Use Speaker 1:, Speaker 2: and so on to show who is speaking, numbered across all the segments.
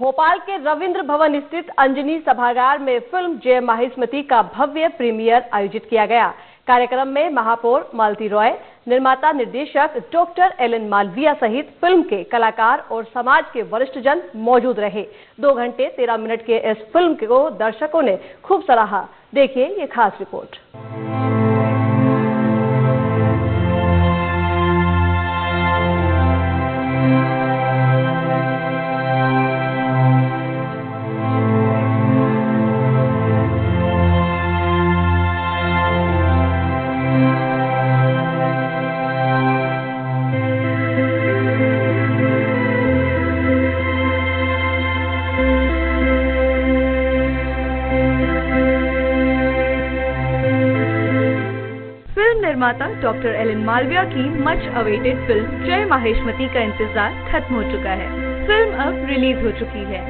Speaker 1: भोपाल के रविंद्र भवन स्थित अंजनी सभागार में फिल्म जय माहिष्मती का भव्य प्रीमियर आयोजित किया गया। कार्यक्रम में महापौर मालती रॉय, निर्माता निर्देशक डॉक्टर एलन मालविया सहित फिल्म के कलाकार और समाज के वरिष्ठ जन मौजूद रहे। 2 घंटे 13 मिनट के इस फिल्म को दर्शकों ने खूब सराहा। देखिए ये खास रिपोर्ट। निर्माता डॉक्टर एलन मालविया की मच अवेटेड फिल्म जय माहिष्मती का इंतजार खत्म हो चुका है। फिल्म अब रिलीज हो चुकी है।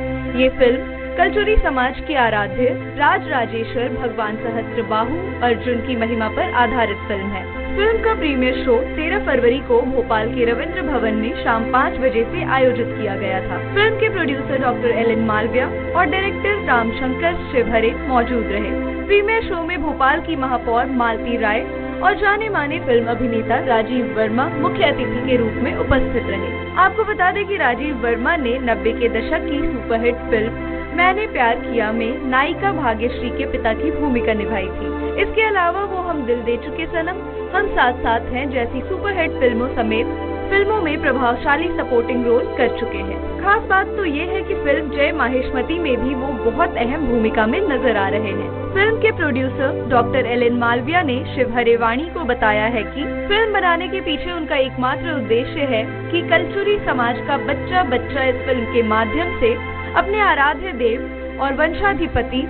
Speaker 1: ये फिल्म कलचुरी समाज के आराध्य राज राजेश्वर भगवान सहस्त्रबाहु अर्जुन की महिमा पर आधारित फिल्म है। फिल्म का प्रीमियर शो 13 फरवरी को भोपाल के रविंद्र भवन में शाम 5 बजे से आयोजित किया गया था। फिल्म के प्रोड्यूसर डॉक्टर एलन मालविया और डायरेक्टर रामशंकर शिवहरे मौजूद रहे। प्रीमियर शो में भोपाल की महापौर मालती राय और जाने माने फिल्म अभिनेता राजीव वर्मा मुख्य अतिथि के रूप में उपस्थित रहे। आपको बता दें कि राजीव वर्मा ने 90 के दशक की सुपरहिट फिल्म मैंने प्यार किया में नायिका भाग्यश्री के पिता की भूमिका निभाई थी। इसके अलावा वो हम दिल दे चुके सनम, हम साथ साथ हैं जैसी सुपरहिट फिल्मों समेत फिल्मों में प्रभावशाली सपोर्टिंग रोल कर चुके हैं। खास बात तो ये है कि फिल्म जय माहिष्मती में भी वो बहुत अहम भूमिका में नजर आ रहे हैं। फिल्म के प्रोड्यूसर डॉक्टर एलन मालविया ने शिवहरे वाणी को बताया है कि फिल्म बनाने के पीछे उनका एकमात्र उद्देश्य है कि कलचुरी समाज का बच्चा बच्चा इस फिल्म के माध्यम से अपने आराध्य देव और वंशाधिपति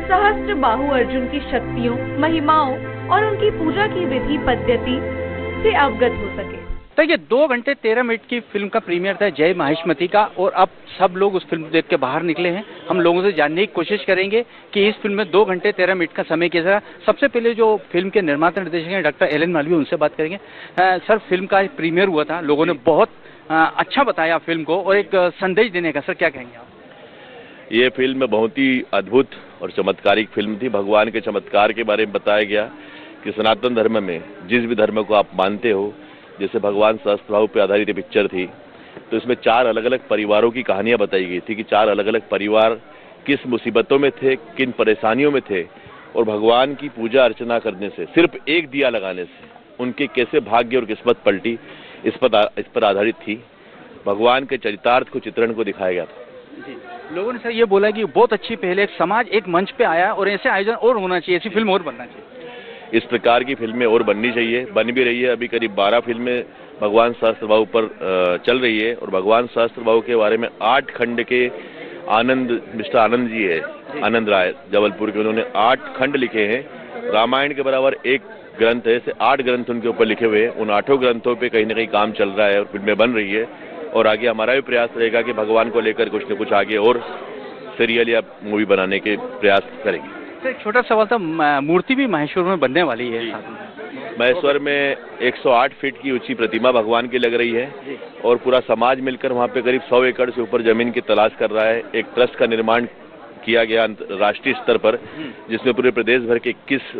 Speaker 1: सहस्त्रबाहु अर्जुन की शक्तियों, महिमाओं और उनकी पूजा की विधि पद्धति से अवगत हो सके।
Speaker 2: तो ये 2 घंटे 13 मिनट की फिल्म का प्रीमियर था जय माहिष्मती का, और अब सब लोग उस फिल्म देख के बाहर निकले हैं। हम लोगों से जानने की कोशिश करेंगे कि इस फिल्म में 2 घंटे 13 मिनट का समय कैसा। सबसे पहले जो फिल्म के निर्माता निर्देशक हैं डॉक्टर एलन मालविया, उनसे बात करेंगे। सर, फिल्म का प्रीमियर हुआ था, लोगों ने बहुत अच्छा बताया फिल्म को और एक संदेश देने का। सर, क्या कहेंगे आप?
Speaker 3: ये फिल्म बहुत ही अद्भुत और चमत्कारिक फिल्म थी। भगवान के चमत्कार के बारे में बताया गया कि सनातन धर्म में जिस भी धर्म को आप मानते हो, जैसे भगवान सहस्त्रबाहु पे आधारित ये पिक्चर थी, तो इसमें 4 अलग अलग परिवारों की कहानियां बताई गई थी कि 4 अलग अलग परिवार किस मुसीबतों में थे, किन परेशानियों में थे, और भगवान की पूजा अर्चना करने से, सिर्फ एक दिया लगाने से उनके कैसे भाग्य और किस्मत पलटी, इस पर आधारित थी। भगवान के चरितार्थ को, चित्रण को दिखाया गया था।
Speaker 2: जी, लोगों ने सर ये बोला कि बहुत अच्छी पहले एक समाज एक मंच पे आया और ऐसे आयोजन और होना चाहिए, ऐसी फिल्म और बनना चाहिए।
Speaker 3: इस प्रकार की फिल्में और बननी चाहिए, बन भी रही है। अभी करीब 12 फिल्में भगवान सहस्त्रबाहु पर चल रही है, और भगवान सहस्त्रबाहु के बारे में 8 खंड के मिस्टर आनंद जी है, आनंद राय जबलपुर के, उन्होंने 8 खंड लिखे हैं। रामायण के बराबर एक ग्रंथ है, ऐसे 8 ग्रंथ उनके ऊपर लिखे हुए हैं। उन 8 ग्रंथों पे कहीं ना कहीं काम चल रहा है और फिल्में बन रही है, और आगे हमारा भी प्रयास रहेगा कि भगवान को लेकर कुछ न कुछ आगे और सीरियल या मूवी बनाने के प्रयास करेंगे।
Speaker 2: एक छोटा सवाल था, मूर्ति भी महेश्वर में बनने वाली है।
Speaker 3: महेश्वर में 108 फीट की ऊंची प्रतिमा भगवान की लग रही है, और पूरा समाज मिलकर वहां पे करीब 100 एकड़ से ऊपर जमीन की तलाश कर रहा है। एक ट्रस्ट का निर्माण किया गया राष्ट्रीय स्तर पर, जिसमें पूरे प्रदेश भर के 21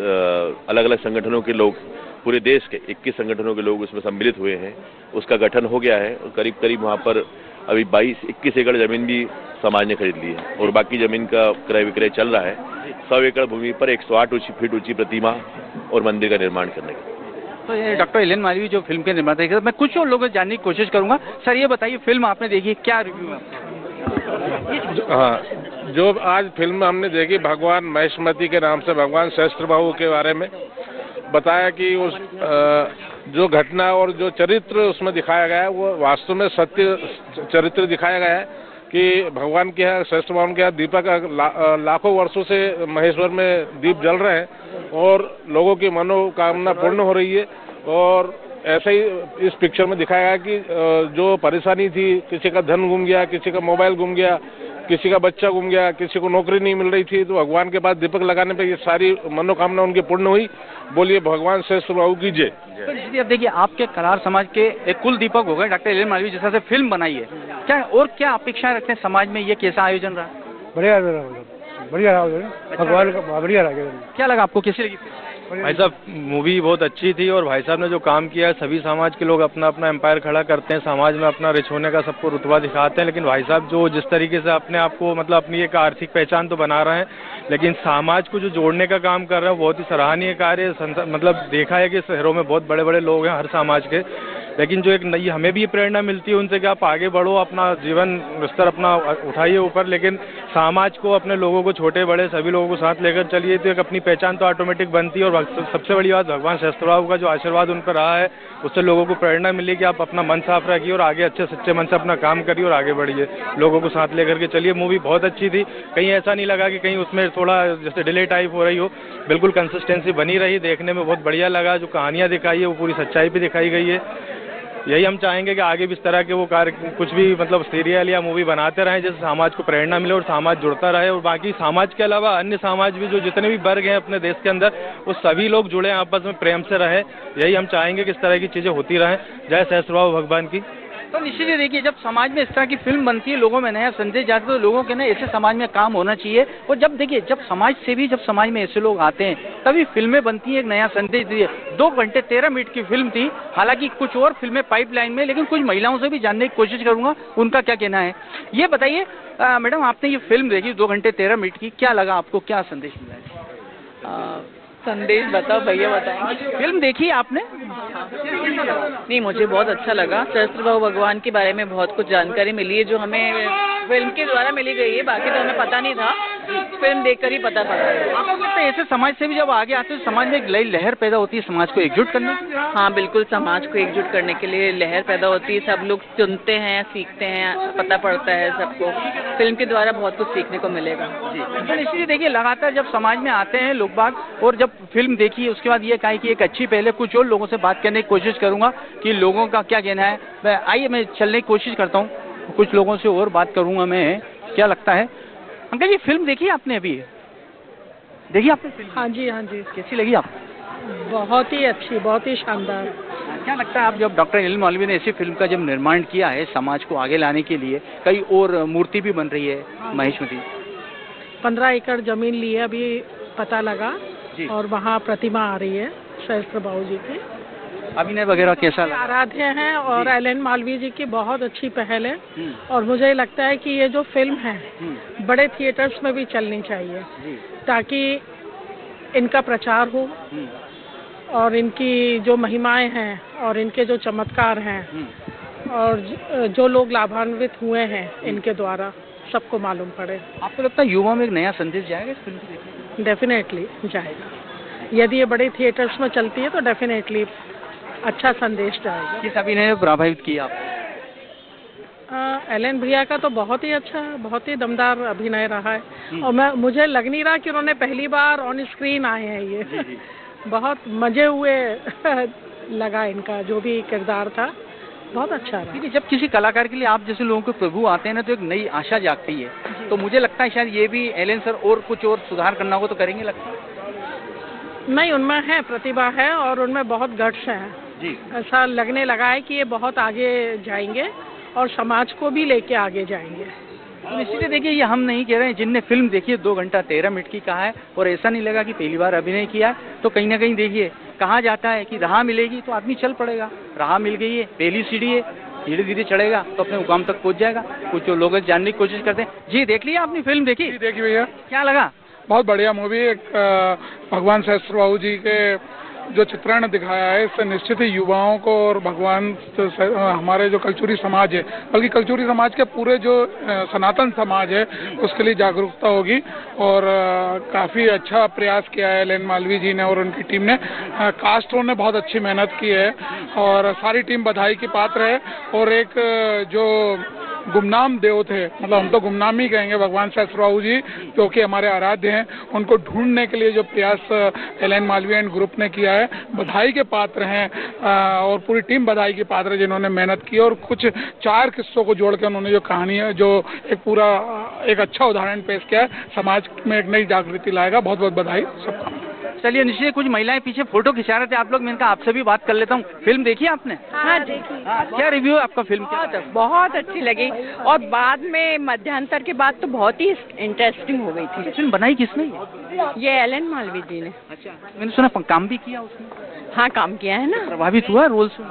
Speaker 3: अलग अलग संगठनों के लोग, पूरे देश के 21 संगठनों के लोग उसमें सम्मिलित हुए हैं। उसका गठन हो गया है, और करीब करीब वहाँ पर अभी 21 एकड़ जमीन भी समाज ने खरीद ली है, और बाकी जमीन का क्रय विक्रय चल रहा है। 100 एकड़ भूमि पर 108 फीट ऊंची प्रतिमा और मंदिर का निर्माण करने का।
Speaker 2: तो ये डॉक्टर एलन मालविया जो फिल्म के निर्माता है, मैं कुछ और लोगों से जानने की कोशिश करूंगा। सर, ये बताइए, फिल्म आपने देखी, क्या रिव्यू है आपका?
Speaker 4: हाँ, जो आज फिल्म हमने देखी भगवान माहिष्मती के नाम से, भगवान सहस्त्रबाहु के बारे में बताया कि उस जो घटना और जो चरित्र उसमें दिखाया गया है वो वास्तव में सत्य चरित्र दिखाया गया है कि भगवान के यहाँ, सहस्त्रबाहु के यहाँ दीपक लाखों वर्षों से महेश्वर में दीप जल रहे हैं, और लोगों की मनोकामना पूर्ण हो रही है। और ऐसे ही इस पिक्चर में दिखाया गया कि जो परेशानी थी, किसी का धन गुम गया, किसी का मोबाइल गुम गया, किसी का बच्चा गुम गया, किसी को नौकरी नहीं मिल रही थी, तो भगवान के पास दीपक लगाने पे ये सारी मनोकामना उनकी पूर्ण हुई। बोलिए भगवान श्रेष्ठ बाबू की जय।
Speaker 2: तो इसलिए अब देखिए आपके कलार समाज के एक कुल दीपक हो गए डॉक्टर एल एन मालवीय जिस तरह से फिल्म बनाई है, क्या और क्या अपेक्षाएं रखते हैं समाज में, ये कैसा आयोजन रहा?
Speaker 5: बढ़िया रहा, बढ़िया रहा, भगवान का बढ़िया रहा।
Speaker 2: क्या लगा आपको, कैसी लगी?
Speaker 5: भाई साहब मूवी बहुत अच्छी थी और भाई साहब ने जो काम किया है, सभी समाज के लोग अपना अपना एम्पायर खड़ा करते हैं, समाज में अपना रिच होने का सबको रुतबा दिखाते हैं, लेकिन भाई साहब जो जिस तरीके से अपने आप को मतलब अपनी एक आर्थिक पहचान तो बना रहे हैं, लेकिन समाज को जो जोड़ने का काम कर रहे हैं बहुत ही सराहनीय कार्य। मतलब देखा है कि शहरों में बहुत बड़े बड़े लोग हैं हर समाज के, लेकिन जो एक नई हमें भी प्रेरणा मिलती है उनसे कि आप आगे बढ़ो, अपना जीवन स्तर अपना उठाइए ऊपर, लेकिन समाज को, अपने लोगों को, छोटे बड़े सभी लोगों को साथ लेकर चलिए, तो एक अपनी पहचान तो ऑटोमेटिक बनती है। और सबसे बड़ी बात भगवान श्रेष्ठ बाबू का जो आशीर्वाद उन पर रहा है, उससे लोगों को प्रेरणा मिली कि आप अपना मन साफ रखिए और आगे अच्छे सच्चे मन से अपना काम करिए और आगे बढ़िए, लोगों को साथ लेकर के चलिए। मूवी बहुत अच्छी थी, कहीं ऐसा नहीं लगा कि कहीं उसमें थोड़ा जैसे डिले टाइप हो रही हो, बिल्कुल कंसिस्टेंसी बनी रही, देखने में बहुत बढ़िया लगा। जो कहानियाँ दिखाई है वो पूरी सच्चाई भी दिखाई गई है। यही हम चाहेंगे कि आगे भी इस तरह के वो कार्य कुछ भी मतलब सीरियल या मूवी बनाते रहें जिससे समाज को प्रेरणा मिले और समाज जुड़ता रहे, और बाकी समाज के अलावा अन्य समाज भी जो जितने भी वर्ग हैं अपने देश के अंदर, वो सभी लोग जुड़े आपस में प्रेम से रहे। यही हम चाहेंगे कि इस तरह की चीज़ें होती रहें। जय सहस्त्र बाबू भगवान की।
Speaker 2: तो निश्चित ही देखिए जब समाज में इस तरह की फिल्म बनती है, लोगों में नया संदेश जाता है, तो लोगों के ना ऐसे समाज में काम होना चाहिए। और जब देखिए जब समाज से भी जब समाज में ऐसे लोग आते हैं तभी फिल्में बनती हैं, एक नया संदेश दिए। 2 घंटे 13 मिनट की फिल्म थी, हालांकि कुछ और फिल्में पाइपलाइन में, लेकिन कुछ महिलाओं से भी जानने की कोशिश करूंगा उनका क्या कहना है। ये बताइए मैडम, आपने ये फिल्म देखी 2 घंटे 13 मिनट की, क्या लगा आपको, क्या संदेश मिला है?
Speaker 6: संदेश बताओ भैया, बताएंगे।
Speaker 2: फिल्म देखी आपने?
Speaker 6: नहीं, मुझे बहुत अच्छा लगा। सहस्त्र बाबू भगवान के बारे में बहुत कुछ जानकारी मिली है जो हमें फिल्म के द्वारा मिली गई है, बाकी तो हमें पता नहीं था, फिल्म देखकर ही पता पड़ा है।
Speaker 2: आपको लगता है ऐसे समाज से भी जब आगे आते हैं समाज में एक नई लहर पैदा होती है, समाज को एकजुट करने?
Speaker 6: हाँ बिल्कुल, समाज को एकजुट करने के लिए लहर पैदा होती है, सब लोग सुनते हैं, सीखते हैं, पता पड़ता है सबको। फिल्म के द्वारा बहुत कुछ सीखने को मिलेगा।
Speaker 2: तो इसलिए देखिए लगातार जब समाज में आते हैं लोग बाग, और जब फिल्म देखी उसके बाद ये कहा कि एक अच्छी, पहले कुछ और लोगों से बात करने की कोशिश करूंगा कि लोगों का क्या कहना है। आइए मैं चलने की कोशिश करता हूँ, कुछ लोगों से और बात करूंगा मैं, क्या लगता है। अंकल जी फिल्म देखी आपने? अभी देखी आपने फिल्म?
Speaker 7: हाँ जी, हाँ जी।
Speaker 2: कैसी लगी आपको?
Speaker 7: बहुत ही अच्छी, बहुत ही शानदार।
Speaker 2: क्या लगता है आप जब डॉक्टर एल एन मालवीय ने ऐसी फिल्म का जब निर्माण किया है समाज को आगे लाने के लिए, कई और मूर्ति भी बन रही है महेशमती,
Speaker 7: 15 एकड़ जमीन ली है अभी पता लगा, और वहाँ प्रतिमा आ रही है सहस्त्र बाबू जी की।
Speaker 2: अभिनय वगैरह कैसा लगा?
Speaker 7: आराध्य हैं और एल एन मालवीय जी की बहुत अच्छी पहल है, और मुझे लगता है कि ये जो फिल्म है बड़े थिएटर्स में भी चलनी चाहिए ताकि इनका प्रचार हो और इनकी जो महिमाएं हैं और इनके जो चमत्कार हैं और जो लोग लाभान्वित हुए हैं इनके द्वारा सबको मालूम पड़े।
Speaker 2: आपको लगता है युवा में एक नया संदेश जाएगा इस फिल्म को देखने?
Speaker 7: डेफिनेटली जाएगा। यदि ये बड़े थिएटर्स में चलती है तो डेफिनेटली अच्छा संदेश जाएगा।
Speaker 2: किस अभिनय ने प्रभावित किया आप?
Speaker 7: एल एन भैया का तो बहुत ही अच्छा, बहुत ही दमदार अभिनय रहा है, और मुझे लग नहीं रहा कि उन्होंने पहली बार ऑन स्क्रीन आए हैं ये। बहुत मजे हुए लगा, इनका जो भी किरदार था बहुत अच्छा रहा।
Speaker 2: जब किसी कलाकार के लिए आप जैसे लोगों के प्रभु आते हैं ना, तो एक नई आशा जागती है, तो मुझे लगता है शायद ये भी एल एन सर और कुछ और सुधार करना हो तो करेंगे लगता है?
Speaker 7: नहीं, उनमें है प्रतिभा है और उनमें बहुत गट्स हैं
Speaker 2: जी।
Speaker 7: ऐसा लगने लगा है कि ये बहुत आगे जाएंगे और समाज को भी लेके आगे जाएंगे।
Speaker 2: निश्चित देखिए ये हम नहीं कह रहे हैं, जिनने फिल्म देखी है 2 घंटा 13 मिनट की कहा है और ऐसा नहीं लगा कि पहली बार अभिनय किया है, तो कहीं ना कहीं देखिए कहा जाता है कि राह मिलेगी तो आदमी चल पड़ेगा। राह मिल गई है, पहली सीढ़ी है, धीरे धीरे चढ़ेगा तो अपने मुकाम तक पहुंच जाएगा। कुछ लोग जानने की कोशिश करते हैं। जी देख लिया आपने फिल्म? देखी?
Speaker 8: देखी भैया। क्या
Speaker 2: लगा?
Speaker 8: बहुत बढ़िया मूवी। एक भगवान सहस्त्र बाबू जी के जो चित्रण दिखाया है, इससे निश्चित ही युवाओं को और भगवान हमारे जो कल्चुरी समाज है, बल्कि कल्चुरी समाज के पूरे जो सनातन समाज है उसके लिए जागरूकता होगी। और काफ़ी अच्छा प्रयास किया है एल एन मालवीय जी ने और उनकी टीम ने। कास्टों ने बहुत अच्छी मेहनत की है और सारी टीम बधाई की पात्र है। और एक जो गुमनाम देव थे, मतलब हम तो गुमनाम ही कहेंगे, भगवान सहस्त्र बाबू जी जो कि हमारे आराध्य हैं, उनको ढूंढने के लिए जो प्रयास एल.एन. मालवीय एंड ग्रुप ने किया है, बधाई के पात्र हैं और पूरी टीम बधाई की पात्र है जिन्होंने मेहनत की और कुछ 4 किस्सों को जोड़ के उन्होंने जो कहानी है, जो एक अच्छा उदाहरण पेश किया है, समाज में एक नई जागृति लाएगा। बहुत बहुत बधाई सबका।
Speaker 2: चलिए निश्चित, कुछ महिलाएं पीछे फोटो खिंचा रहे थे आप लोग, मैंने कहा आपसे भी बात कर लेता हूँ। फिल्म देखी आपने?
Speaker 9: हाँ देखी।
Speaker 2: क्या रिव्यू है आपका फिल्म का?
Speaker 9: बहुत अच्छी लगी और बाद में मध्यांतर के बाद तो बहुत ही इंटरेस्टिंग हो गई थी।
Speaker 2: फिल्म बनाई किसने?
Speaker 9: ये एल.एन. मालवीय जी ने।
Speaker 2: अच्छा, मैंने सुना काम भी किया उसने।
Speaker 9: हाँ काम किया है ना।
Speaker 2: प्रभावित हुआ रोल से?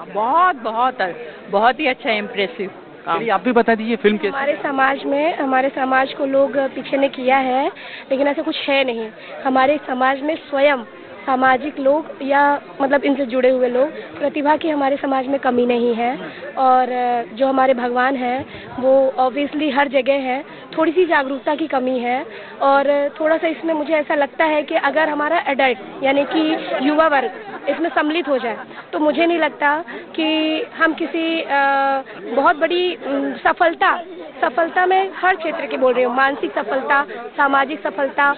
Speaker 9: बहुत ही अच्छा, इम्प्रेसिव।
Speaker 2: आप भी बता दीजिए फिल्म कैसे?
Speaker 10: हमारे समाज को लोग पीछे ने किया है, लेकिन ऐसा कुछ है नहीं। हमारे समाज में स्वयं सामाजिक लोग या मतलब इनसे जुड़े हुए लोग, प्रतिभा की हमारे समाज में कमी नहीं है और जो हमारे भगवान हैं वो ऑब्वियसली हर जगह है। थोड़ी सी जागरूकता की कमी है और थोड़ा सा इसमें मुझे ऐसा लगता है कि अगर हमारा एडल्ट यानी कि युवा वर्ग इसमें सम्मिलित हो जाए तो मुझे नहीं लगता कि हम किसी बहुत बड़ी सफलता में हर क्षेत्र की बोल रही हूँ, मानसिक सफलता, सामाजिक सफलता,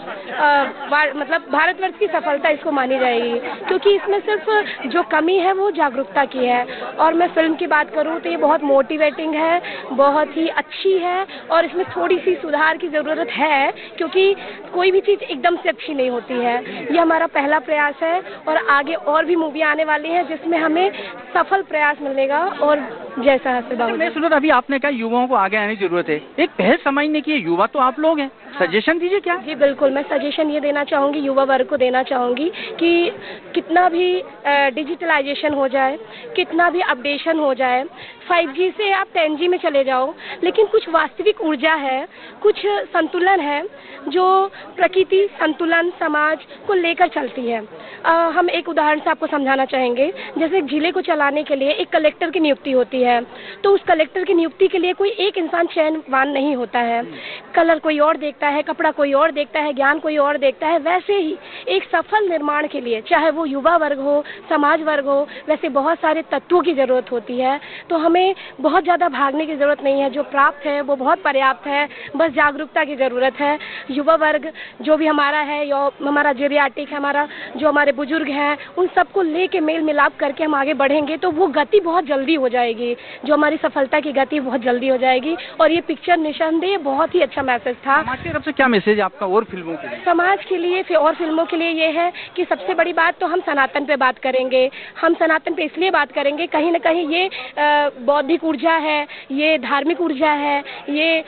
Speaker 10: मतलब भारतवर्ष की सफलता इसको मानी जाएगी, क्योंकि इसमें सिर्फ जो कमी है वो जागरूकता की है। और मैं फिल्म की बात करूँ तो ये बहुत मोटिवेटिंग है, बहुत ही अच्छी है और इसमें थोड़ी सी सुधार की ज़रूरत है, क्योंकि कोई भी चीज़ एकदम से अच्छी नहीं होती है। ये हमारा पहला प्रयास है और आगे और भी मूवी आने वाली है जिसमें हमें सफल प्रयास मिलेगा। और जैसा
Speaker 2: मैं सुना अभी आपने कहा युवाओं को आगे आने की जरूरत है, एक पहल समझने की, युवा तो आप लोग हैं, सजेशन दीजिए क्या?
Speaker 10: जी बिल्कुल, मैं सजेशन ये देना चाहूँगी, युवा वर्ग को देना चाहूँगी कि कितना भी डिजिटलाइजेशन हो जाए, कितना भी अपडेशन हो जाए, 5G से आप 10G में चले जाओ, लेकिन कुछ वास्तविक ऊर्जा है, कुछ संतुलन है जो प्रकृति, संतुलन, समाज को लेकर चलती है। हम एक उदाहरण से आपको समझाना चाहेंगे। जैसे एक जिले को चलाने के लिए एक कलेक्टर की नियुक्ति होती है, तो उस कलेक्टर की नियुक्ति के लिए कोई एक इंसान चयनवान नहीं होता है। कलर कोई और देखता है, कपड़ा कोई और देखता है, ज्ञान कोई और देखता है। वैसे ही एक सफल निर्माण के लिए, चाहे वो युवा वर्ग हो, समाज वर्ग हो, वैसे बहुत सारे तत्वों की ज़रूरत होती है। तो हमें बहुत ज़्यादा भागने की ज़रूरत नहीं है, जो प्राप्त है वो बहुत पर्याप्त है, बस जागरूकता की ज़रूरत है। युवा वर्ग जो भी हमारा है, या हमारा जेरियाटिक है, जो हमारे बुजुर्ग हैं, उन सबको लेके मेल मिलाप करके हम आगे बढ़ेंगे तो वो गति बहुत जल्दी हो जाएगी, जो हमारी सफलता की गति बहुत जल्दी हो जाएगी। और ये पिक्चर निसंदेह बहुत ही अच्छा मैसेज था।
Speaker 2: समाज की तरफ से क्या मैसेज आपका और फिल्मों के लिए?
Speaker 10: समाज के लिए और फिल्मों के लिए ये है कि सबसे बड़ी बात तो हम सनातन पे बात करेंगे। हम सनातन पे इसलिए बात करेंगे, कहीं ना कहीं ये बौद्धिक ऊर्जा है, ये धार्मिक ऊर्जा है, ये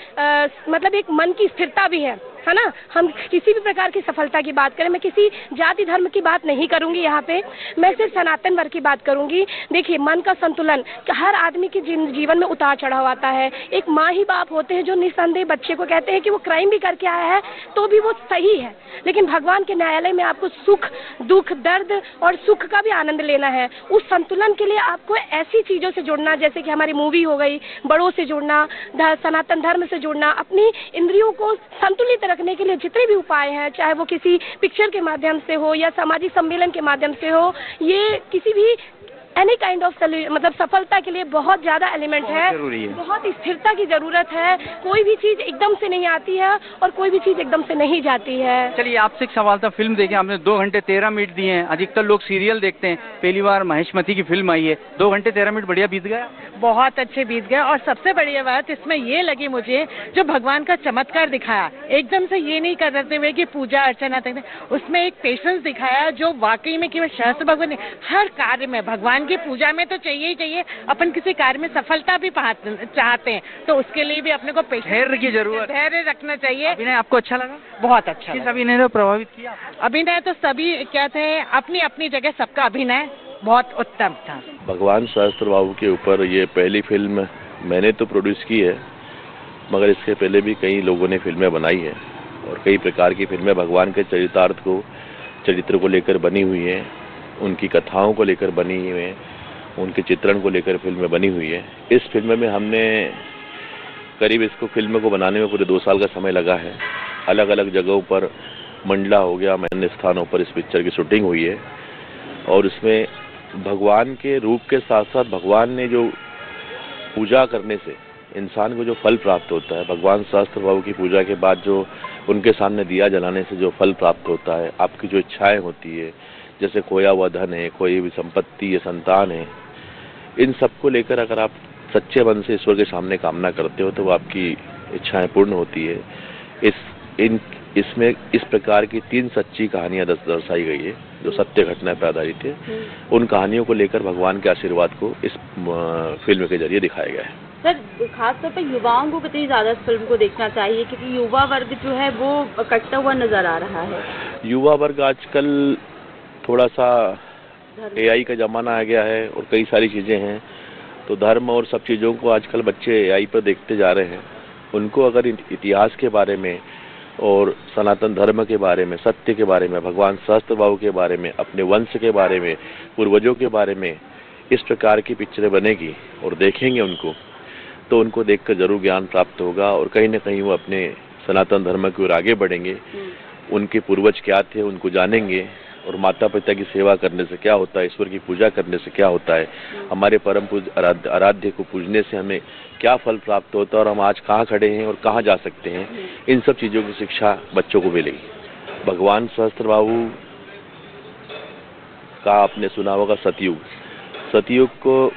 Speaker 10: मतलब एक मन की स्थिरता भी है ना। हम किसी भी प्रकार की सफलता की बात करें, मैं किसी जाति धर्म की बात नहीं करूंगी यहाँ पे, मैं सिर्फ सनातन वर्ग की बात करूंगी। देखिए, मन का संतुलन, हर आदमी के जीवन में उतार चढ़ाव आता है। एक माँ ही बाप होते हैं जो निस्संदेह बच्चे को कहते हैं कि वो क्राइम भी करके आया है तो भी वो सही है, लेकिन भगवान के न्यायालय में आपको सुख, दुख, दर्द और सुख का भी आनंद लेना है। उस संतुलन के लिए आपको ऐसी चीजों से जुड़ना, जैसे कि हमारी मूवी हो गई, बड़ों से जुड़ना, सनातन धर्म से जुड़ना, अपनी इंद्रियों को संतुलित रखने के लिए जितने भी उपाय हैं, चाहे वो किसी पिक्चर के माध्यम से हो या सामाजिक सम्मेलन के माध्यम से हो, ये किसी भी एनी काइंड ऑफ मतलब सफलता के लिए बहुत ज्यादा एलिमेंट है। बहुत स्थिरता की जरूरत है। कोई भी चीज एकदम से नहीं आती है और कोई भी चीज एकदम से नहीं जाती है।
Speaker 2: चलिए, आपसे एक सवाल था, फिल्म देखें आपने, 2 घंटे 13 मिनट दिए हैं। अधिकतर लोग सीरियल देखते हैं, पहली बार महेशमती की फिल्म आई है, 2 घंटे 13 मिनट बढ़िया बीत गया?
Speaker 9: बहुत अच्छे बीत गए। और सबसे बढ़िया बात इसमें ये लगी मुझे, जो भगवान का चमत्कार दिखाया, एकदम से ये नहीं करते हुए कि पूजा अर्चना तक, उसमें एक पेशेंस दिखाया जो वाकई में केवल सहस्त्र भगवान ने हर कार्य में, भगवान की पूजा में तो चाहिए ही चाहिए, अपन किसी कार्य में सफलता भी चाहते हैं तो उसके लिए भी अपने को
Speaker 2: धैर्य की जरूरत,
Speaker 9: धैर्य रखना चाहिए।
Speaker 2: अभिनय आपको अच्छा लगा?
Speaker 9: बहुत अच्छा।
Speaker 2: किस अभिनय ने प्रभावित किया?
Speaker 9: अभिनय तो सभी क्या थे, अपनी अपनी जगह सबका अभिनय बहुत उत्तम था।
Speaker 3: भगवान सहस्त्र बाबू के ऊपर ये पहली फिल्म मैंने तो प्रोड्यूस की है, मगर इसके पहले भी कई लोगों ने फिल्में बनाई है और कई प्रकार की फिल्में भगवान के चरित्र को लेकर बनी हुई हैं, उनकी कथाओं को लेकर बनी हुई हैं, उनके चित्रण को लेकर फिल्में बनी हुई है। इस फिल्म में हमने करीब इसको फिल्म को बनाने में पूरे 2 साल का समय लगा है। अलग अलग जगहों पर, मंडला हो गया, अन्य स्थानों पर इस पिक्चर की शूटिंग हुई है और उसमें भगवान के रूप के साथ साथ भगवान ने जो पूजा करने से इंसान को जो फल प्राप्त होता है, भगवान सहस्त्र बाहु की पूजा के बाद जो उनके सामने दिया जलाने से जो फल प्राप्त होता है, आपकी जो इच्छाएं होती है, जैसे खोया हुआ धन है, खोई हुई संपत्ति है, संतान है, इन सबको लेकर अगर आप सच्चे मन से ईश्वर के सामने कामना करते हो तो वो आपकी इच्छाएं पूर्ण होती है। इसमें इस प्रकार की 3 सच्ची कहानियां दर्शाई गई है जो सत्य घटना पर आधारित है। उन कहानियों को लेकर भगवान के आशीर्वाद को इस फिल्म के जरिए दिखाया गया है।
Speaker 11: सर, खासतौर पर युवाओं को कितनी ज्यादा इस फिल्म को देखना चाहिए, क्योंकि युवा वर्ग जो है वो कटता हुआ नजर आ रहा है।
Speaker 3: युवा वर्ग आजकल थोड़ा सा AI का जमाना आ गया है और कई सारी चीजें हैं, तो धर्म और सब चीजों को आजकल बच्चे AI पर देखते जा रहे हैं। उनको अगर इतिहास के बारे में और सनातन धर्म के बारे में, सत्य के बारे में, भगवान सहस्त्र बाहु के बारे में, अपने वंश के बारे में, पूर्वजों के बारे में इस प्रकार की पिक्चरें बनेगी और देखेंगे उनको, तो उनको देखकर जरूर ज्ञान प्राप्त होगा और कहीं ना कहीं वो अपने सनातन धर्म की ओर आगे बढ़ेंगे। उनके पूर्वज क्या थे उनको जानेंगे और माता पिता की सेवा करने से क्या होता है, ईश्वर की पूजा करने से क्या होता है, हमारे परम पूज्य आराध्य को पूजने से हमें क्या फल प्राप्त होता है और हम आज कहाँ खड़े हैं और कहाँ जा सकते हैं, इन सब चीज़ों की शिक्षा बच्चों को मिलेगी। भगवान सहस्त्र बाहु का आपने सुना होगा सतयुग, सतयुग को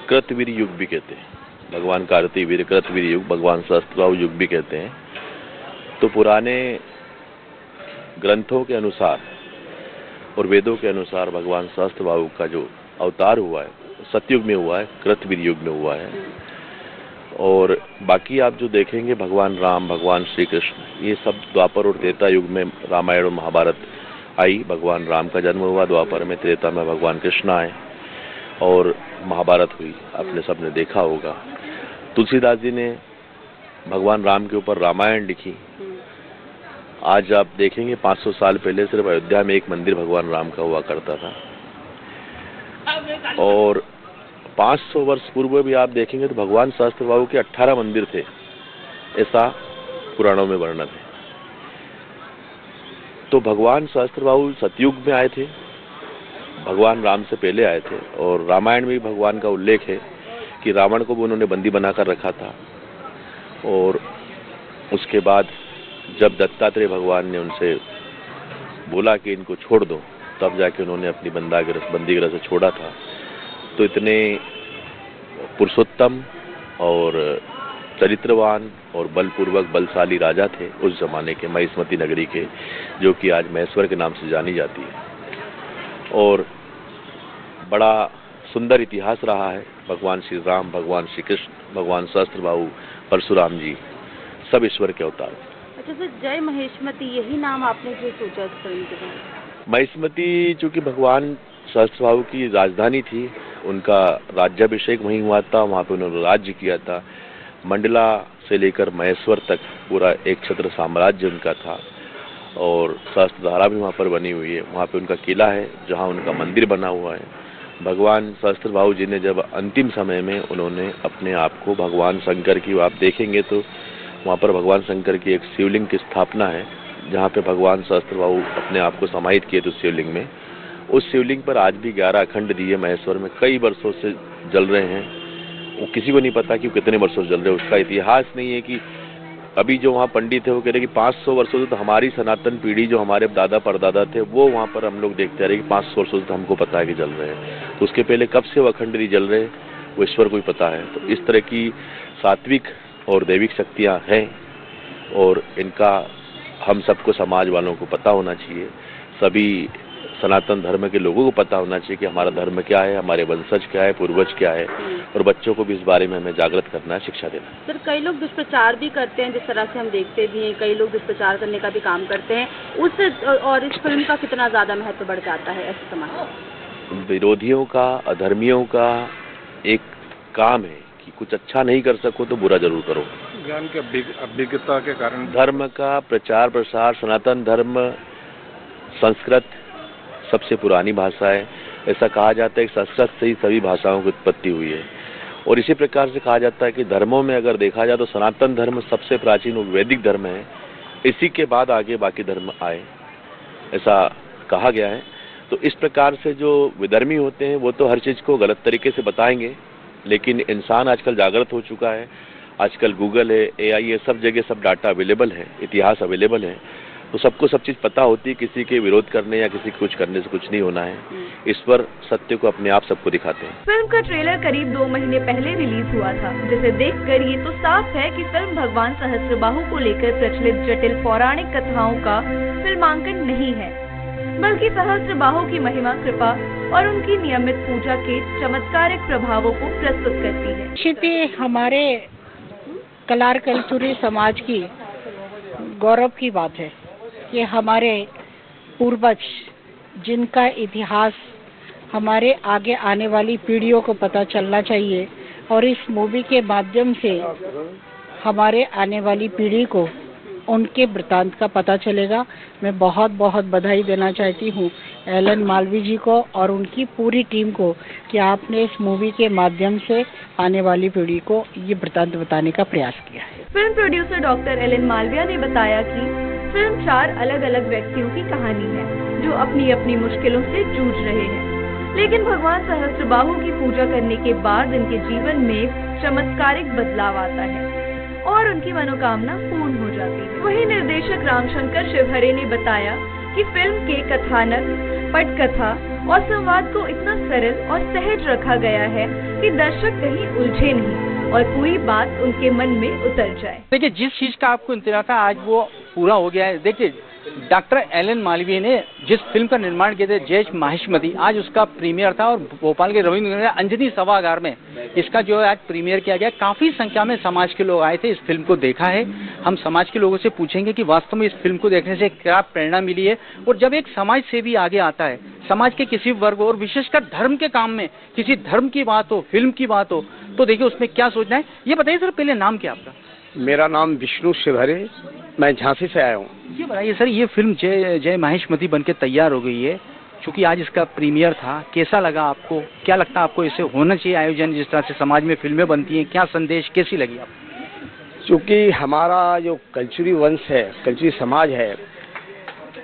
Speaker 3: कृतवीर युग भी कहते हैं। भगवान कार्तिवीर कृतवीर युग, भगवान सहस्त्र बाहु युग भी कहते हैं। तो पुराने ग्रंथों के अनुसार और वेदों के अनुसार भगवान सहस्त्र बाहु का जो अवतार हुआ है सतयुग में हुआ है, कृतवीर युग में हुआ है। और बाकी आप जो देखेंगे भगवान राम, भगवान श्री कृष्ण, ये सब द्वापर और त्रेता युग में रामायण और महाभारत आई। भगवान राम का जन्म हुआ द्वापर में, त्रेता में भगवान कृष्ण आए और महाभारत हुई, आपने सबने देखा होगा। तुलसीदास जी ने भगवान राम के ऊपर रामायण लिखी। आज आप देखेंगे 500 साल पहले सिर्फ अयोध्या में एक मंदिर भगवान राम का हुआ करता था और 500 वर्ष पूर्व भी आप देखेंगे तो भगवान सहस्त्र बाहु के 18 मंदिर थे, ऐसा पुराणों में वर्णन है। तो भगवान सहस्त्र बाहु सतयुग में आए थे, भगवान राम से पहले आए थे और रामायण में भी भगवान का उल्लेख है कि रावण को भी उन्होंने बंदी बनाकर रखा था और उसके बाद जब दत्तात्रेय भगवान ने उनसे बोला कि इनको छोड़ दो, तब जाके उन्होंने अपनी बंदीगृह से छोड़ा था। तो इतने पुरुषोत्तम और चरित्रवान और बलपूर्वक बलशाली राजा थे उस जमाने के, महिष्मती नगरी के, जो कि आज महेश्वर के नाम से जानी जाती है। और बड़ा सुंदर इतिहास रहा है। भगवान श्री राम, भगवान श्री कृष्ण, भगवान सहस्त्र बाहु, परशुराम जी, सब ईश्वर के अवतार।
Speaker 11: अच्छा सर, जय महेशमती यही नाम आपने क्यों सोचा इस फिल्म के बारे में?
Speaker 3: महिष्मती चूंकि भगवान सहस्त्र बाहु की राजधानी थी, उनका राज्याभिषेक वहीं हुआ था, वहाँ पे उन्होंने राज्य किया था। मंडला से लेकर महेश्वर तक पूरा एक छत्र साम्राज्य उनका था और सहस्त्रधारा भी वहाँ पर बनी हुई है। वहाँ पे उनका किला है जहाँ उनका मंदिर बना हुआ है। भगवान सहस्त्र बाहु जी ने जब अंतिम समय में उन्होंने अपने आप को भगवान शंकर की, आप देखेंगे तो वहाँ पर भगवान शंकर की एक शिवलिंग की स्थापना है जहाँ पे भगवान सहस्त्र बाहु अपने आप को समाहित किए थे उस शिवलिंग में। उस शिवलिंग पर आज भी 11 अखंड दिए महेश्वर में कई वर्षों से जल रहे हैं। वो किसी को नहीं पता कि वो कितने वर्षों से जल रहे हैं, उसका इतिहास नहीं है। कि अभी जो वहाँ पंडित है वो कह रहे कि 500 वर्षों से तो हमारी सनातन पीढ़ी जो हमारे दादा परदादा थे वो वहाँ पर हम लोग देखते रहे कि 500 वर्षों से तो हमको पता है कि जल रहे हैं। तो उसके पहले कब से वो अखंड दिए जल रहे हैं वो ईश्वर को ही पता है। तो इस तरह की सात्विक और दैविक शक्तियाँ हैं और इनका हम सबको, समाज वालों को पता होना चाहिए। सभी सनातन धर्म के लोगों को पता होना चाहिए कि हमारा धर्म क्या है, हमारे वंशज क्या है, पूर्वज क्या है, और बच्चों को भी इस बारे में हमें जागृत करना है, शिक्षा देना है।
Speaker 11: सर, कई लोग दुष्प्रचार भी करते हैं, जिस तरह से हम देखते भी हैं, कई लोग दुष्प्रचार करने का भी काम करते हैं। उस और इस फिल्म का कितना ज्यादा महत्व बढ़ जाता है ऐसे समाज?
Speaker 3: विरोधियों का, अधर्मियों का एक काम है कि कुछ अच्छा नहीं कर सको तो बुरा जरूर करो।
Speaker 4: ज्ञान की अभिज्ञता के कारण
Speaker 3: धर्म का प्रचार प्रसार, सनातन धर्म, संस्कृत सबसे पुरानी भाषा है। ऐसा कहा जाता है कि संस्कृत से ही सभी भाषाओं की उत्पत्ति हुई है। और इसी प्रकार से कहा जाता है कि धर्मों में अगर देखा जाए तो सनातन धर्म सबसे प्राचीन और वैदिक धर्म है, इसी के बाद आगे बाकी धर्म आए, ऐसा कहा गया है। तो इस प्रकार से जो विधर्मी होते हैं वो तो हर चीज़ को गलत तरीके से बताएंगे, लेकिन इंसान आजकल जागृत हो चुका है। आजकल गूगल है, AI है, सब जगह सब डाटा अवेलेबल है, इतिहास अवेलेबल है, तो सबको सब चीज़ पता होती है। किसी के विरोध करने या किसी कुछ करने से कुछ नहीं होना है। इस पर सत्य को अपने आप सबको दिखाते हैं।
Speaker 1: फिल्म का ट्रेलर करीब 2 महीने पहले रिलीज हुआ था, जिसे देखकर ये तो साफ है कि फिल्म भगवान सहस्त्रबाहु को लेकर प्रचलित जटिल पौराणिक कथाओं का फिल्मांकन नहीं है, बल्कि सहस्त्रबाहु की महिमा, कृपा और उनकी नियमित पूजा के चमत्कारिक प्रभावों को प्रस्तुत करती है।
Speaker 9: निश्चित हमारे कलार कल्चुरी समाज की गौरव की बात है कि हमारे पूर्वज जिनका इतिहास हमारे आगे आने वाली पीढ़ियों को पता चलना चाहिए, और इस मूवी के माध्यम से हमारे आने वाली पीढ़ी को उनके वृतांत का पता चलेगा। मैं बहुत बहुत बधाई देना चाहती हूँ एलन मालवी जी को और उनकी पूरी टीम को कि आपने इस मूवी के माध्यम से आने वाली पीढ़ी को ये वृतांत बताने का प्रयास किया है।
Speaker 1: Film producer doctor Alan Malviya ने बताया कि फिल्म 4 अलग-अलग व्यक्तियों की कहानी है जो अपनी अपनी मुश्किलों से जूझ रहे हैं, लेकिन भगवान सहस्त्रबाहु की पूजा करने के बाद इनके जीवन में चमत्कारिक बदलाव आता है और उनकी मनोकामना पूर्ण हो जाती है। वहीं निर्देशक रामशंकर शिवहरे ने बताया कि फिल्म के कथानक, पटकथा और संवाद को इतना सरल और सहज रखा गया है कि दर्शक कहीं उलझे नहीं और पूरी बात उनके मन में उतर जाए।
Speaker 2: देखिए, जिस चीज का आपको इंतजार था आज वो पूरा हो गया है। देखिए, डॉक्टर एलन मालवीय ने जिस फिल्म का निर्माण किया था जय माहिष्मती, आज उसका प्रीमियर था और भोपाल के रविंद्र अंजनी सभागार में इसका जो है आज प्रीमियर किया गया। काफी संख्या में समाज के लोग आए थे, इस फिल्म को देखा है। हम समाज के लोगों से पूछेंगे कि वास्तव में इस फिल्म को देखने से क्या प्रेरणा मिली है, और जब एक समाज सेवी आगे आता है, समाज के किसी वर्ग और विशेषकर धर्म के काम में किसी धर्म की बात हो, फिल्म की बात हो, तो देखिए उसमें क्या सोचना है। ये बताइए सर, पहले नाम क्या आपका?
Speaker 12: मेरा नाम विष्णु शिवहरे, मैं झांसी से आया हूँ।
Speaker 2: ये बताइए सर, ये फिल्म जय माहिष्मती बन के तैयार हो गई है, चूंकि आज इसका प्रीमियर था, कैसा लगा आपको? क्या लगता है आपको इसे होना चाहिए आयोजन, जिस तरह से समाज में फिल्में बनती हैं, क्या संदेश, कैसी लगी आपको?
Speaker 12: चूँकि हमारा जो कल्चुरी वंश है, कल्चुरी समाज है,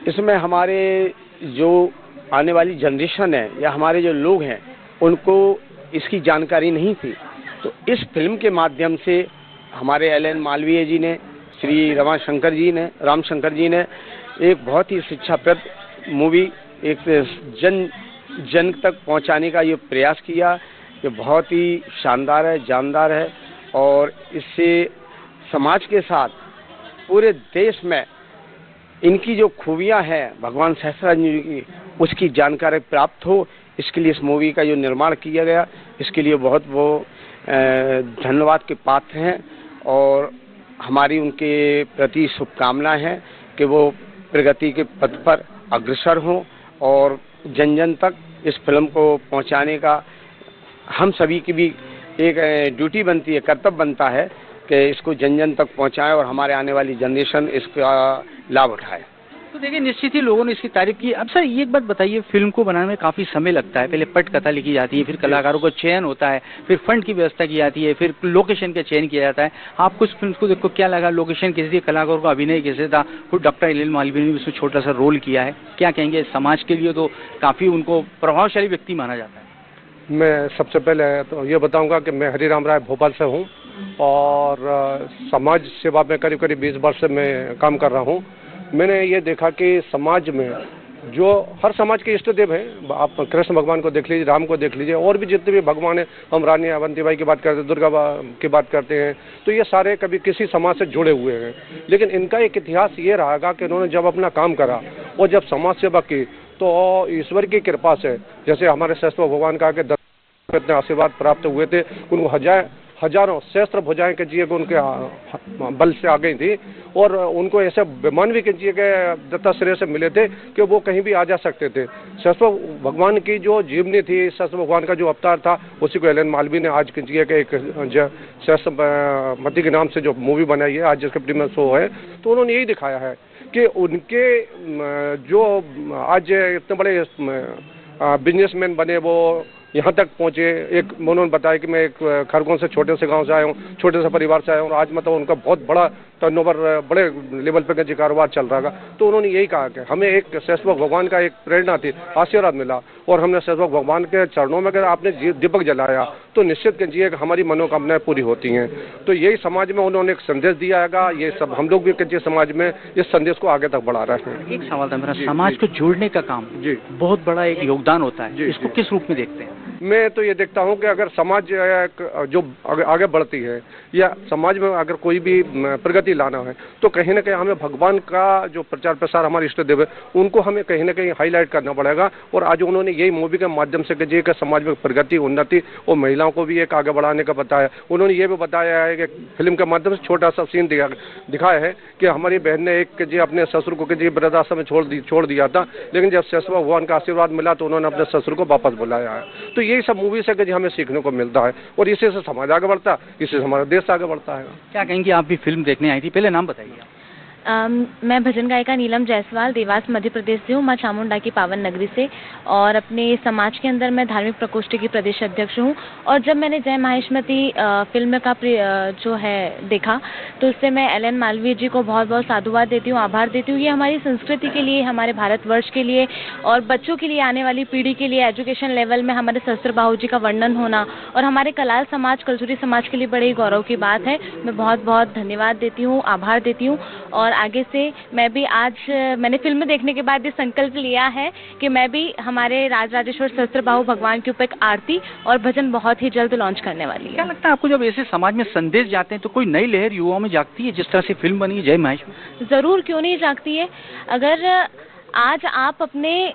Speaker 12: इसमें हमारे जो आने वाली जनरेशन है या हमारे जो लोग हैं उनको इसकी जानकारी नहीं थी। तो इस फिल्म के माध्यम से हमारे एलन मालवीय जी ने, श्री रामशंकर जी ने एक बहुत ही शिक्षाप्रद मूवी एक जन तक पहुंचाने का ये प्रयास किया। ये बहुत ही शानदार है, जानदार है, और इससे समाज के साथ पूरे देश में इनकी जो खूबियां हैं भगवान सहस्त्रबाहु जी की, उसकी जानकारी प्राप्त हो, इसके लिए इस मूवी का जो निर्माण किया गया, इसके लिए बहुत वो धन्यवाद के पात्र हैं, और हमारी उनके प्रति शुभकामनाएं हैं कि वो प्रगति के पथ पर अग्रसर हों और जन जन तक इस फिल्म को पहुंचाने का हम सभी की भी एक ड्यूटी बनती है, कर्तव्य बनता है कि इसको जन जन तक पहुंचाएं और हमारे आने वाली जनरेशन इसका लाभ उठाए।
Speaker 2: तो देखिए, निश्चित ही लोगों ने इसकी तारीफ की। अब सर ये एक बात बताइए, फिल्म को बनाने में काफी समय लगता है, पहले पटकथा लिखी जाती है, फिर कलाकारों का चयन होता है, फिर फंड की व्यवस्था की जाती है, फिर लोकेशन का चयन किया जाता है। आपको इस फिल्म को देखो क्या लगा? लोकेशन कैसी थी, कलाकारों का अभिनय कैसे था? खुद डॉक्टर एलन मालवीय ने उसमें छोटा सा रोल किया है, क्या कहेंगे? समाज के लिए तो काफी उनको प्रभावशाली व्यक्ति माना जाता है।
Speaker 13: मैं सबसे पहले तो ये बताऊंगा कि मैं हरिराम राय भोपाल से हूँ और समाज सेवा में करीब 20 वर्ष से मैं काम कर रहा हूँ। मैंने ये देखा कि समाज में जो हर समाज के इष्ट देव हैं, आप कृष्ण भगवान को देख लीजिए, राम को देख लीजिए, और भी जितने भी भगवान हैं, हम रानी अवंतीबाई की बात करते हैं, दुर्गा की बात करते हैं, तो ये सारे कभी किसी समाज से जुड़े हुए हैं। लेकिन इनका एक इतिहास ये रहा कि उन्होंने जब अपना काम करा और जब समाज सेवा की, तो ईश्वर की कृपा से, जैसे हमारे सहस्त्र भगवान का इतने आशीर्वाद प्राप्त हुए थे, उनको हजारों सहस्त्र भुजाएं के जिए उनके बल से आ गई थी, और उनको ऐसे विमान भी जिए के दत्ताश्रेय से मिले थे कि वो कहीं भी आ जा सकते थे। सहस्त्र भगवान की जो जीवनी थी, सहस्त्र भगवान का जो अवतार था, उसी को एलन मालवी ने आज जिए के एक सहस्त्रमती के नाम से जो मूवी बनाई है, आज जिसका प्रीमियर शो है, तो उन्होंने यही दिखाया है कि उनके जो आज इतने बड़े बिजनेसमैन बने, वो यहाँ तक पहुँचे। एक उन्होंने बताया कि मैं एक खरगोन से छोटे से गांव से आया हूँ, छोटे से परिवार से आया हूँ, और आज मतलब उनका बहुत बड़ा टर्नओवर बड़े लेवल पे जी कारोबार चल रहा था। तो उन्होंने यही कहा कि हमें एक सहस्त्र भगवान का एक प्रेरणा थी, आशीर्वाद मिला और हमने सहस्त्र भगवान के चरणों में अगर आपने दीपक जलाया तो निश्चित कीजिए कि हमारी मनोकामनाएं पूरी होती हैं। तो यही समाज में उन्होंने एक संदेश दिया है, ये सब हम लोग भी कीजिए समाज में इस संदेश को आगे तक बढ़ा रहे हैं।
Speaker 2: एक सवाल था मेरा, समाज को जोड़ने का काम जी बहुत बड़ा एक योगदान होता है, इसको किस रूप में देखते हैं?
Speaker 13: मैं तो ये देखता हूँ कि अगर समाज जो आगे बढ़ती है या समाज में अगर कोई भी प्रगति लाना है तो कहीं ना कहीं हमें भगवान का जो प्रचार प्रसार हमारे इष्ट देव है उनको हमें कहीं ना कहीं हाईलाइट करना पड़ेगा। और आज उन्होंने यही मूवी के माध्यम से कीजिए कि समाज में प्रगति, उन्नति और महिलाओं को भी एक आगे बढ़ाने का बताया। उन्होंने ये भी बताया है कि फिल्म के माध्यम से छोटा सा सीन दिखाया है कि हमारी बहन ने एक जी अपने ससुर को जी वृद्धाश्रम में छोड़ दिया था, लेकिन जब सहस्त्र भगवान का आशीर्वाद मिला तो उन्होंने अपने ससुर को वापस बुलाया है। तो यही सब मूवी से हमें सीखने को मिलता है और इसी से समाज आगे बढ़ता है, इससे हमारा देश आगे बढ़ता है।
Speaker 2: क्या कहेंगे, आप भी फिल्म देखने आई थी, पहले नाम बताइए।
Speaker 14: मैं भजन गायिका नीलम जायसवाल देवास मध्य प्रदेश से हूँ, माँ चामुंडा की पावन नगरी से, और अपने समाज के अंदर मैं धार्मिक प्रकोष्ठ की प्रदेश अध्यक्ष हूँ। और जब मैंने जय माहेश्मती फिल्म का जो है देखा तो उससे मैं एलन मालवीय जी को बहुत बहुत साधुवाद देती हूँ, आभार देती हूँ। ये हमारी संस्कृति के लिए, हमारे भारतवर्ष के लिए और बच्चों के लिए, आने वाली पीढ़ी के लिए एजुकेशन लेवल में हमारे सहस्त्रबाहु जी का वर्णन होना और हमारे कलाल समाज, कल्चुरी समाज के लिए बड़े ही गौरव की बात है। मैं बहुत बहुत धन्यवाद देती हूँ, आभार देती हूँ। और आगे से मैं भी मैंने फिल्म देखने के बाद ये संकल्प लिया है कि मैं भी हमारे राजराजेश्वर सहस्त्रबाहु भगवान के ऊपर एक आरती और भजन बहुत ही जल्द लॉन्च करने वाली है।
Speaker 2: क्या लगता है आपको, जब ऐसे समाज में संदेश जाते हैं तो कोई नई लहर युवाओं में जागती है, जिस तरह से फिल्म बनी जय माहेश्वरी?
Speaker 14: जरूर, क्यों नहीं जागती है। अगर आज आप अपने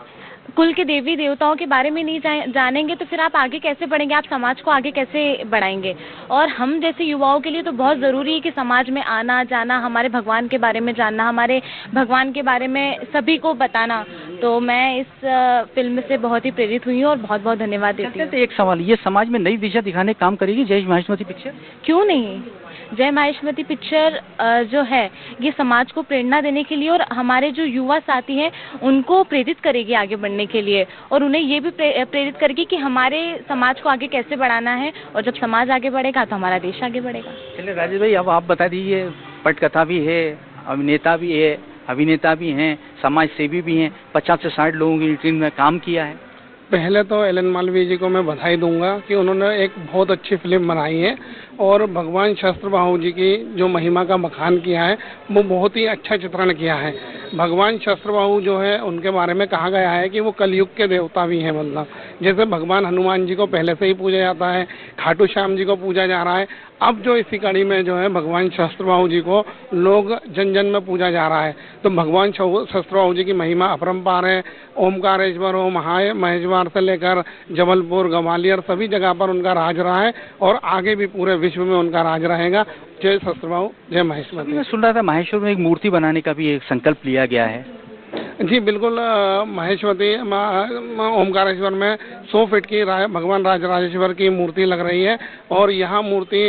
Speaker 14: कुल के देवी देवताओं के बारे में नहीं जानेंगे तो फिर आप आगे कैसे बढ़ेंगे, आप समाज को आगे कैसे बढ़ाएंगे। और हम जैसे युवाओं के लिए तो बहुत ज़रूरी है कि समाज में आना जाना, हमारे भगवान के बारे में जानना, हमारे भगवान के बारे में सभी को बताना। तो मैं इस फिल्म से बहुत ही प्रेरित हुई हूँ और बहुत बहुत धन्यवाद देती हूँ।
Speaker 2: एक सवाल, ये समाज में नई दिशा दिखाने काम करेगी जय माहेश्वरी पिक्चर?
Speaker 14: क्यों नहीं। जय माहेश्वरी पिक्चर जो है ये समाज को प्रेरणा देने के लिए और हमारे जो युवा साथी हैं उनको प्रेरित करेगी आगे बढ़ने के लिए, और उन्हें ये भी प्रेरित करेगी कि हमारे समाज को आगे कैसे बढ़ाना है। और जब समाज आगे बढ़ेगा तो हमारा देश आगे बढ़ेगा।
Speaker 2: चलिए राजेश भाई, अब आप बता दीजिए, पटकथा भी है, अभिनेता भी है, अभिनेता भी हैं, समाज सेवी भी हैं, 50 से 60 लोगों की टीम में काम किया है।
Speaker 15: पहले तो एलन मालवीय जी को मैं बधाई दूंगा कि उन्होंने एक बहुत अच्छी फिल्म बनाई है और भगवान सहस्त्रबाहु जी की जो महिमा का बखान किया है वो बहुत ही अच्छा चित्रण किया है। भगवान सहस्त्रबाहु जो है उनके बारे में कहा गया है कि वो कलयुग के देवता भी हैं। मतलब जैसे भगवान हनुमान जी को पहले से ही पूजा जाता है, खाटू श्याम जी को पूजा जा रहा है, अब जो इसी कड़ी में जो है भगवान सहस्त्रबाहु जी को लोग जन जन में पूजा जा रहा है। तो भगवान सहस्त्रबाहु जी की महिमा अपरंपार है। ओमकारेश्वर हो, महेश्वर से लेकर जबलपुर, ग्वालियर सभी जगह पर उनका राज रहा है और आगे भी पूरे विश्व में उनका राज रहेगा। जय सहस्त्रबाहु, जय माहेश्वरी।
Speaker 2: मैं सुन रहा था माहेश्वर में एक मूर्ति बनाने का भी एक संकल्प लिया गया है।
Speaker 15: जी बिल्कुल, माहेश्वरी ओमकारेश्वर में 100 फीट की भगवान राजराजेश्वर की मूर्ति लग रही है और यहाँ मूर्ति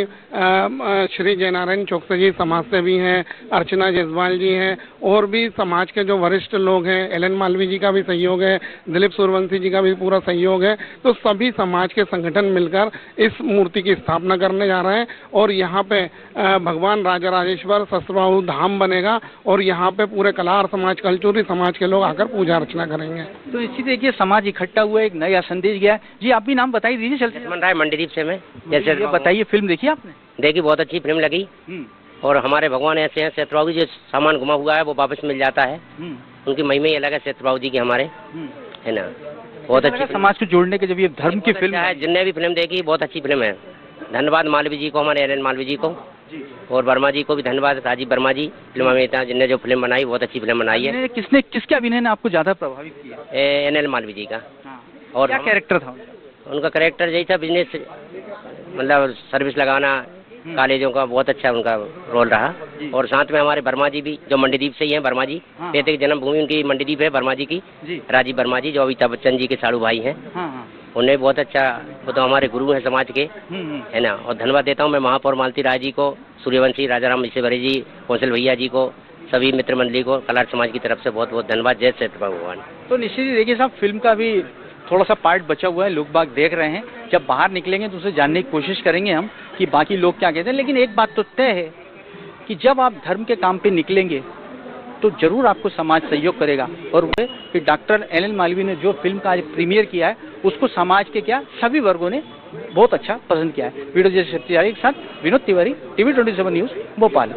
Speaker 15: श्री जयनारायण चौकसे जी समाज से भी हैं, अर्चना जयसवाल जी हैं और भी समाज के जो वरिष्ठ लोग हैं, एलन मालवीय जी का भी सहयोग है, दिलीप सूर्यवंशी जी का भी पूरा सहयोग है। तो सभी समाज के संगठन मिलकर इस मूर्ति की स्थापना करने जा रहे हैं और यहाँ पे भगवान राजराजेश्वर सहस्त्रबाहु धाम बनेगा और यहाँ पे पूरे कलार समाज, कल्चुरी समाज के लोग आकर पूजा अर्चना करेंगे।
Speaker 2: तो इसी देखिए समाज इकट्ठा हुआ, एक नया संदेश गया। जी आप भी नाम बताइए दीजिए। चलते
Speaker 16: लक्ष्मण राय मंडीदीप से मैं। जैसे
Speaker 2: बताइए, फिल्म देखी आपने?
Speaker 16: देखी, बहुत अच्छी फिल्म लगी और हमारे भगवान ऐसे हैं, सहस्त्रबाहु जी जो सामान गुमा हुआ है वो वापस मिल जाता है। उनकी महिमा ही अलग है सहस्त्रबाहु जी की हमारे, है ना। बहुत अच्छी
Speaker 2: समाज को जोड़ने के, जब ये धर्म की फिल्म
Speaker 16: है, जिनने भी फिल्म देखी बहुत अच्छी फिल्म है। धन्यवाद मालवीय जी को, हमारे एलन मालवीय जी को और वर्मा जी को भी धन्यवाद। राजीव वर्मा जी फिल्म अभिनेता जिनने जो फिल्म बनाई, बहुत अच्छी फिल्म बनाई है।
Speaker 2: किसके अभिनय ने आपको ज्यादा प्रभावित किया?
Speaker 16: एलन मालवीय जी का।
Speaker 2: और क्या कैरेक्टर था
Speaker 16: उनका? कैरेक्टर यही था, बिजनेस मतलब सर्विस लगाना कॉलेजों का, बहुत अच्छा उनका रोल रहा। और साथ में हमारे वर्मा जी भी जो मंडीदीप से ही हैं, वर्मा जी पैतृक जन्मभूमि उनकी मंडीदीप है, वर्मा जी की। राजीव वर्मा जी जो अमिताभ बच्चन जी के साड़ू भाई हैं, उन्हें बहुत अच्छा, वो तो हमारे गुरु हैं समाज के, है ना। और धन्यवाद देता हूँ मैं महापौर मालती राय जी को, सूर्यवंशी, राजाराम ईश्वरी जी, कौशल भैया जी को, सभी मित्र मंडली को, कलार समाज की तरफ से बहुत बहुत धन्यवाद। जय सहस्त्रबाहु भगवान।
Speaker 2: तो निश्चित ही देखिए साहब, फिल्म का भी थोड़ा सा पार्ट बचा हुआ है, लोग बाग देख रहे हैं। जब बाहर निकलेंगे तो उसे जानने की कोशिश करेंगे हम कि बाकी लोग क्या कहते हैं। लेकिन एक बात तो तय है कि जब आप धर्म के काम पे निकलेंगे तो जरूर आपको समाज सहयोग करेगा। और वो कि डॉक्टर एल मालवीय ने जो फिल्म का आज प्रीमियर किया है उसको समाज के सभी वर्गों ने बहुत अच्छा पसंद किया है। वीडियो जैसे के साथ विनोद तिवारी, TV 27 न्यूज, भोपाल।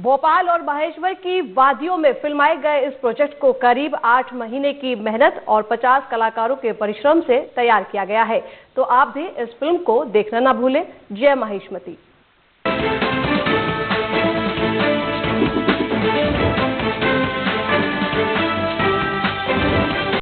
Speaker 17: भोपाल और महेश्वर की वादियों में फिल्माए गए इस प्रोजेक्ट को करीब 8 महीने की मेहनत और 50 कलाकारों के परिश्रम से तैयार किया गया है। तो आप भी इस फिल्म को देखना ना भूलें। जय माहिष्मती।